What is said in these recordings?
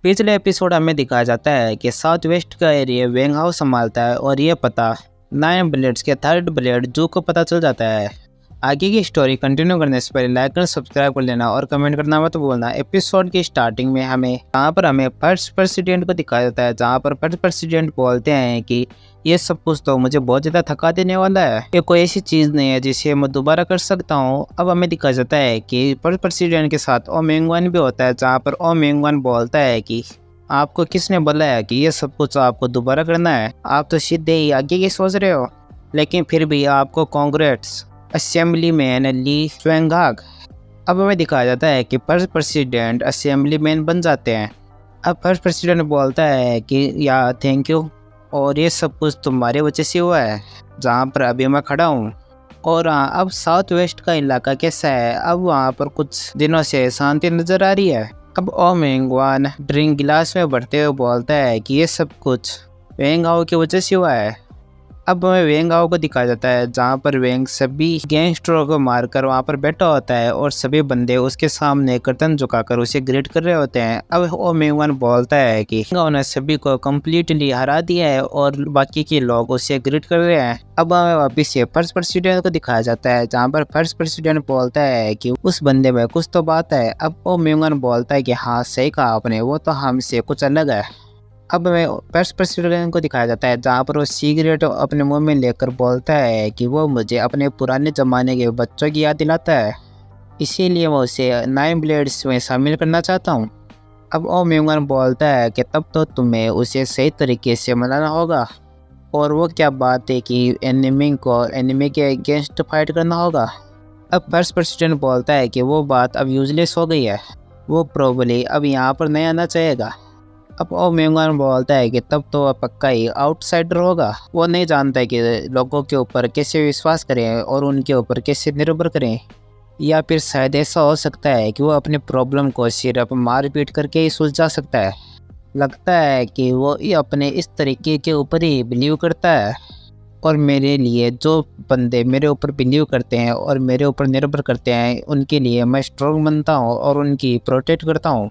पिछले एपिसोड हमें दिखाया जाता है कि साउथ वेस्ट का एरिया वेंग हाउस संभालता है और ये पता 9 ब्लेड्स के थर्ड ब्लेड जू को पता चल जाता है। आगे की स्टोरी कंटिन्यू करने से पहले लाइक और सब्सक्राइब कर लेना और कमेंट करना मत भूलना। एपिसोड की स्टार्टिंग में हमें फर्स्ट प्रेसिडेंट को दिखाया जाता है, जहाँ पर फर्स्ट प्रेसिडेंट बोलते हैं कि ये सब कुछ तो मुझे बहुत ज़्यादा थका देने वाला है, ये कोई ऐसी चीज़ नहीं है जिसे मैं दोबारा कर सकता हूँ। अब हमें दिखाया जाता है कि फर्स्ट प्रेसिडेंट के साथ ओ मेंगवान भी होता है, जहाँ पर ओ मेंगवान बोलता है कि आपको किसने बोला है कि ये सब कुछ आपको दोबारा करना है, आप तो सीधे ही आगे की सोच रहे हो, लेकिन फिर भी आपको कांग्रेट्स असेंबलीमैन ली स्वेंगाग। अब हमें दिखाया जाता है कि फर्स्ट प्रेसिडेंट असेंबलीमैन बन जाते हैं। अब फर्स्ट प्रेसिडेंट बोलता है कि या थैंक यू, और ये सब कुछ तुम्हारे वजह से हुआ है जहाँ पर अभी मैं खड़ा हूँ। और हाँ, अब साउथ वेस्ट का इलाका कैसा है? अब वहाँ पर कुछ दिनों से शांति नज़र आ रही है। अब ओ मेंगवान ड्रिंक गिलास में भरते हुए बोलता है कि ये सब कुछ वेंग हाओ की वजह से हुआ है। अब हमें वेंग हाओ को दिखाया जाता है, जहाँ पर वेंग सभी गैंगस्टरों को मारकर वहाँ पर बैठा होता है और सभी बंदे उसके सामने गर्दन झुकाकर उसे ग्रेट कर रहे होते हैं। अब ओ मेंगवान बोलता है कि उन्होंने सभी को कम्प्लीटली हरा दिया है और बाकी के लोग उसे ग्रेट कर रहे हैं। अब हमें वापिस से फर्स्ट प्रेसिडेंट को दिखाया जाता है, जहाँ पर फर्स्ट प्रेसिडेंट बोलता है कि उस बंदे में कुछ तो बात है। अब ओ मेंगवान बोलता है कि हाँ सही कहा आपने, वो तो हमसे कुछ अलग है। अब हमें फर्स्ट प्रेसिडेंट को दिखाया जाता है, जहाँ पर वो सिगरेट अपने मुंह में लेकर बोलता है कि वो मुझे अपने पुराने ज़माने के बच्चों की याद दिलाता है, इसीलिए मैं उसे 9 ब्लेड्स में शामिल करना चाहता हूँ। अब ओ मेंगवान बोलता है कि तब तो तुम्हें उसे सही तरीके से मनाना होगा, और वो क्या बात है कि एनिमी के अगेंस्ट फाइट करना होगा। अब फर्स्ट प्रेसिडेंट बोलता है कि वो बात अब यूजलेस हो गई है, वो प्रोबेबली अब यहाँ पर नहीं आना चाहेगा। अब ओ मेंगवान बोलता है कि तब तो वह पक्का ही आउटसाइडर होगा, वो नहीं जानता है कि लोगों के ऊपर कैसे विश्वास करें और उनके ऊपर कैसे निर्भर करें, या फिर शायद ऐसा हो सकता है कि वो अपने प्रॉब्लम को सिर्फ मारपीट करके ही सुलझा सकता है। लगता है कि वो ये अपने इस तरीके के ऊपर ही बिलीव करता है, और मेरे लिए जो बंदे मेरे ऊपर बिलीव करते हैं और मेरे ऊपर निर्भर करते हैं, उनके लिए मैं स्ट्रॉन्ग बनता हूँ और उनकी प्रोटेक्ट करता हूँ।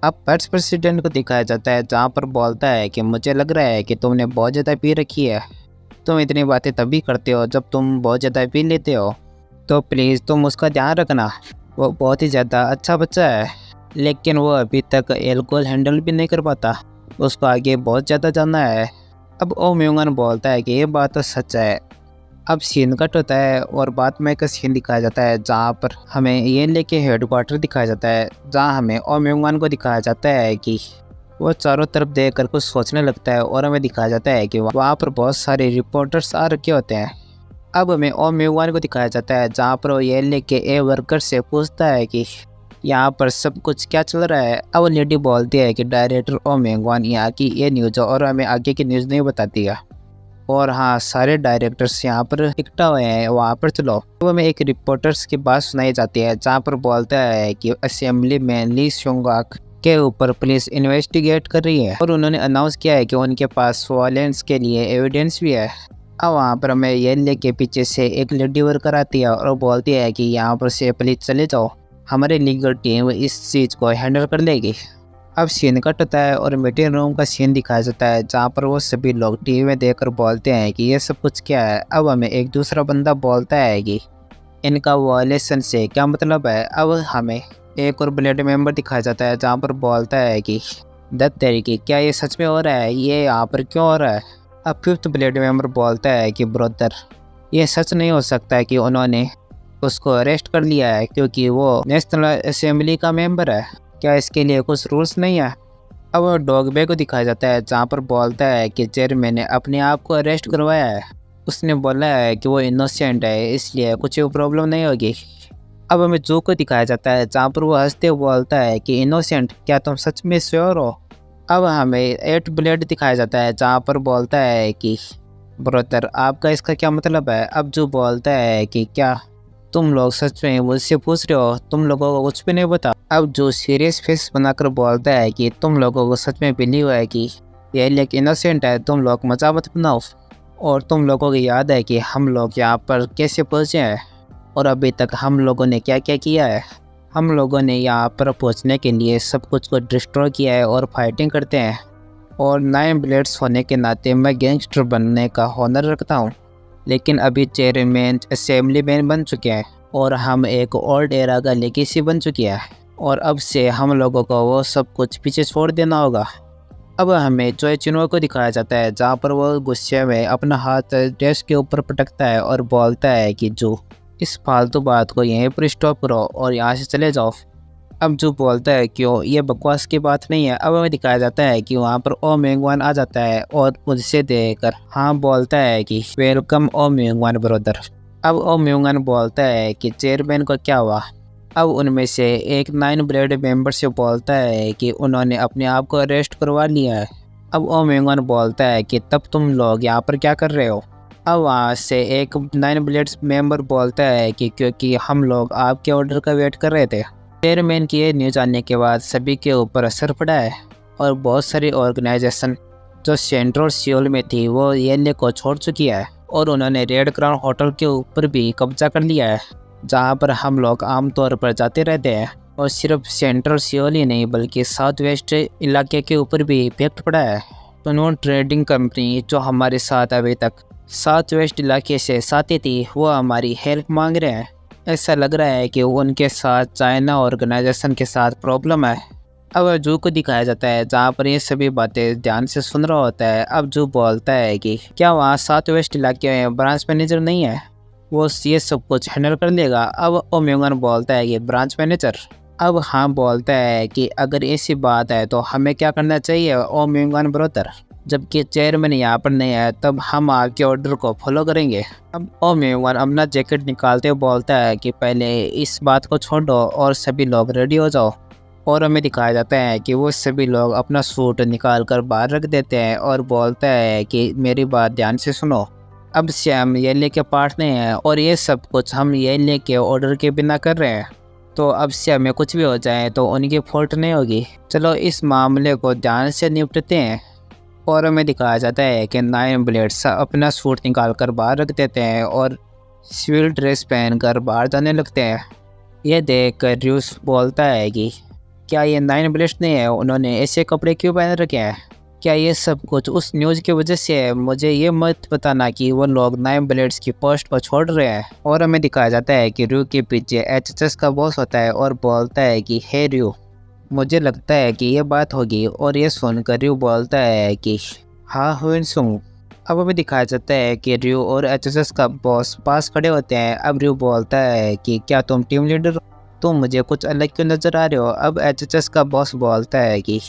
अब फर्स्ट प्रेसिडेंट को दिखाया जाता है, जहाँ पर बोलता है कि मुझे लग रहा है कि तुमने बहुत ज़्यादा पी रखी है, तुम इतनी बातें तभी करते हो जब तुम बहुत ज़्यादा पी लेते हो, तो प्लीज़ तुम उसका ध्यान रखना। वो बहुत ही ज़्यादा अच्छा बच्चा है, लेकिन वो अभी तक एल्कोहल हैंडल भी नहीं कर पाता, उसको आगे बहुत ज़्यादा जाना है। अब ओ मेंगवान बोलता है कि ये बात तो सच है। अब सीन कट होता है और बाद में एक सीन दिखाया जाता है, जहाँ पर हमें ये लेके हेडक्वार्टर दिखाया जाता है, जहाँ हमें ओ मेंगवान को दिखाया जाता है कि वो चारों तरफ देखकर कुछ सोचने लगता है, और हमें दिखाया जाता है कि वहाँ पर बहुत सारे रिपोर्टर्स आ रखे होते हैं। अब हमें ओ मेंगवान को दिखाया जाता है, जहाँ पर वो ये लेके ए वर्कर से पूछता है कि यहाँ पर सब कुछ क्या चल रहा है। अब लेडी बोलती है कि डायरेक्टर ओ मेंगवान यहाँ की ये न्यूज़ और हमें आगे की न्यूज़ नहीं बताती है, और हाँ सारे डायरेक्टर्स यहाँ पर इकट्ठा हुए हैं, वहाँ पर चलो। तो हमें एक रिपोर्टर्स की बात सुनाई जाती है, जहाँ पर बोलता है कि असेंबली में ली स्वेंगाग के ऊपर पुलिस इन्वेस्टिगेट कर रही है, और उन्होंने अनाउंस किया है कि उनके पास वायलेंस के लिए एविडेंस भी है। अब वहाँ पर हमें ये लेके पीछे से एक लेडी वर्कर आती है और बोलती है कि यहाँ पर से प्लीज चले जाओ, हमारी लीगल टीम इस चीज़ को हैंडल कर लेगी। अब सीन कट होता है और मीटिंग रूम का सीन दिखाया जाता है, जहाँ पर वो सभी लोग टीवी में देखकर बोलते हैं कि ये सब कुछ क्या है। अब हमें एक दूसरा बंदा बोलता है कि इनका वायलेशन से क्या मतलब है। अब हमें एक और ब्लेड मेंबर दिखाया जाता है, जहाँ पर बोलता है कि दत्त तरीके क्या ये सच में हो रहा है, ये यहाँ पर क्यों हो रहा है। अब फिफ्थ ब्लेड मेंबर बोलता है कि ब्रदर ये सच नहीं हो सकता है कि उन्होंने उसको अरेस्ट कर लिया है क्योंकि वो नेशनल असेंबली का मेंबर है, क्या इसके लिए कुछ रूल्स नहीं है। अब डॉगबे को दिखाया जाता है, जहाँ पर बोलता है कि चेयरमैन ने अपने आप को अरेस्ट करवाया है, उसने बोला है कि वो इनोसेंट है, इसलिए कुछ प्रॉब्लम नहीं होगी। अब हमें जू को दिखाया जाता है, जहाँ पर वो हंसते हुए बोलता है कि इनोसेंट क्या तुम सच में श्योर हो। अब हमें 8 ब्लेड दिखाया जाता है, जहाँ पर बोलता है कि ब्रदर आपका इसका क्या मतलब है। अब जो बोलता है कि क्या तुम लोग सच में मुझसे पूछ रहे हो, तुम लोगों को कुछ भी नहीं पता। अब जो सीरियस फेस बनाकर बोलता है कि तुम लोगों को सच में बिलीव है कि ये लेक इनोसेंट है, तुम लोग मजाक मत बनाओ, और तुम लोगों को याद है कि हम लोग यहाँ पर कैसे पहुँचे हैं और अभी तक हम लोगों ने क्या क्या किया है। हम लोगों ने यहाँ पर पहुँचने के लिए सब कुछ को डिस्ट्रॉय किया है और फाइटिंग करते हैं, और 9 ब्लेड्स होने के नाते मैं गैंगस्टर बनने का हॉनर रखता हूँ। लेकिन अभी चेयरमैन असेंबली मैन बन चुके हैं और हम एक ओल्ड एरा का लेगेसी बन चुके हैं, और अब से हम लोगों को वो सब कुछ पीछे छोड़ देना होगा। अब हमें चोय चिनो को दिखाया जाता है, जहाँ पर वो गुस्से में अपना हाथ डेस्क के ऊपर पटकता है और बोलता है कि जो इस फालतू बात को यहीं पर स्टॉप करो और यहाँ से चले जाओ। अब जो बोलता है क्यों, ये बकवास की बात नहीं है। अब हमें दिखाया जाता है कि वहाँ पर ओ मेंगवान आ जाता है और मुझसे देखकर हाँ बोलता है कि वेलकम ओ मेंगवान ब्रदर। अब ओ मेंगवान बोलता है कि चेयरमैन को क्या हुआ। अब उनमें से एक 9 ब्लेड मेंबर से बोलता है कि उन्होंने अपने आप को अरेस्ट करवा लिया है। अब ओ मेंगवान बोलता है कि तब तुम लोग यहाँ पर क्या कर रहे हो। अब वहाँ से एक 9 ब्लेड्स मेंबर बोलता है कि क्योंकि हम लोग आपके ऑर्डर का वेट कर रहे थे। चेयरमैन की ये न्यूज़ आने के बाद सभी के ऊपर असर पड़ा है और बहुत सारी ऑर्गेनाइजेशन जो सेंट्रल सियोल में थी वो येले को छोड़ चुकी है, और उन्होंने रेड क्राउन होटल के ऊपर भी कब्जा कर लिया है, जहाँ पर हम लोग आमतौर पर जाते रहते हैं। और सिर्फ सेंट्रल सियोल ही नहीं बल्कि साउथ वेस्ट इलाके के ऊपर भी इफेक्ट पड़ा है। तो नॉन ट्रेडिंग कंपनी जो हमारे साथ अभी तक साउथ वेस्ट इलाके से साथी थी वो हमारी हेल्प मांग रहे हैं। ऐसा लग रहा है कि उनके साथ चाइना ऑर्गेनाइजेशन के साथ प्रॉब्लम है। अब जू को दिखाया जाता है जहाँ पर ये सभी बातें ध्यान से सुन रहा होता है। अब जू बोलता है कि क्या वहाँ साउथ वेस्ट इलाके में ब्रांच मैनेजर नहीं है, वो ये सब कुछ हैंडल कर लेगा। अब ओम्योंगन बोलता है कि ब्रांच मैनेजर। अब हाँ बोलता है कि अगर ऐसी बात है तो हमें क्या करना चाहिए ओम्योंगन ब्रोदर, जबकि चेयरमैन यहाँ पर नहीं है तब हम आपके ऑर्डर को फॉलो करेंगे। अब ओम्योंगन अपना जैकेट निकालते हुए बोलता है कि पहले इस बात को छोड़ो और सभी लोग रेडी हो जाओ। और हमें दिखाया जाता है कि वो सभी लोग अपना सूट निकाल कर बाहर रख देते हैं और बोलता है कि मेरी बात ध्यान से सुनो, अब से हम येले के पार्टनर हैं और ये सब कुछ हम येले के ऑर्डर के बिना कर रहे हैं, तो अब से हमें कुछ भी हो जाए तो उनकी फॉल्ट नहीं होगी। चलो इस मामले को ध्यान से निपटते हैं। और हमें दिखाया जाता है कि 9 ब्लेड्स अपना सूट निकाल कर बाहर रख देते हैं और सिविल ड्रेस पहनकर बाहर जाने लगते हैं। यह देख कर र्यूस बोलता है कि क्या ये 9 ब्लेड्स नहीं है, उन्होंने ऐसे कपड़े क्यों पहन रखे हैं। क्या ये सब कुछ उस न्यूज़ की वजह से है। मुझे ये मत बताना कि वो लोग 9 ब्लेड्स की पोस्ट को छोड़ रहे हैं। और हमें दिखाया जाता है कि र्यू के पीछे एचएचएस का बॉस होता है और बोलता है कि हे र्यू, मुझे लगता है कि ये बात होगी। और ये सुनकर र्यू बोलता है कि हाँ हुइनसुंग। अब हमें दिखाया जाता है कि र्यू और एचएचएस का बॉस पास खड़े होते हैं। अब र्यू बोलता है कि क्या तुम टीम लीडर हो, तुम मुझे कुछ अलग क्यों नज़र आ रहे हो। अब एचएचएस का बॉस बोलता है कि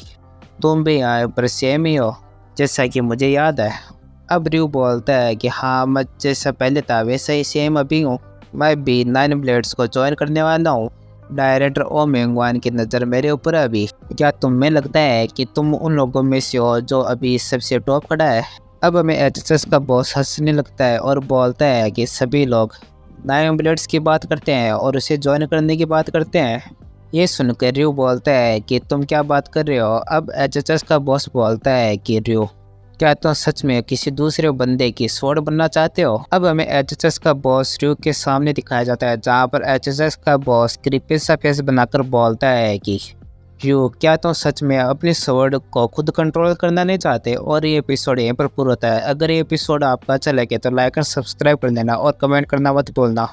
तुम भी यहाँ पर सेम ही हो जैसा कि मुझे याद है। अब र्यू बोलता है कि हाँ, मैं जैसा पहले था वैसा ही सेम अभी हूँ, मैं भी 9 ब्लेड्स को ज्वाइन करने वाला हूँ। डायरेक्टर ओ मेंगवान की नज़र मेरे ऊपर है अभी। क्या तुम्हें लगता है कि तुम उन लोगों में से हो जो अभी सबसे टॉप खड़ा है। अब हमें एचएचएस का बॉस हंसने लगता है और बोलता है कि सभी लोग 9 ब्लेड्स की बात करते हैं और उसे ज्वाइन करने की बात करते हैं। ये सुनकर र्यू बोलता है कि तुम क्या बात कर रहे हो। अब एचएचएस का बॉस बोलता है कि र्यू, क्या तुम सच में किसी दूसरे बंदे की स्वॉर्ड बनना चाहते हो। अब हमें एचएचएस का बॉस र्यू के सामने दिखाया जाता है, जहाँ पर एचएचएस का बॉस क्रिपी सा फेस बनाकर बोलता है कि र्यू, क्या तुम सच में अपनी स्वॉर्ड को खुद कंट्रोल करना नहीं चाहते। और ये एपिसोड यहीं पर पूरा होता है। अगर ये एपिसोड आपका अच्छा लगे तो लाइक और सब्सक्राइब कर देना और कमेंट करना मत भूलना।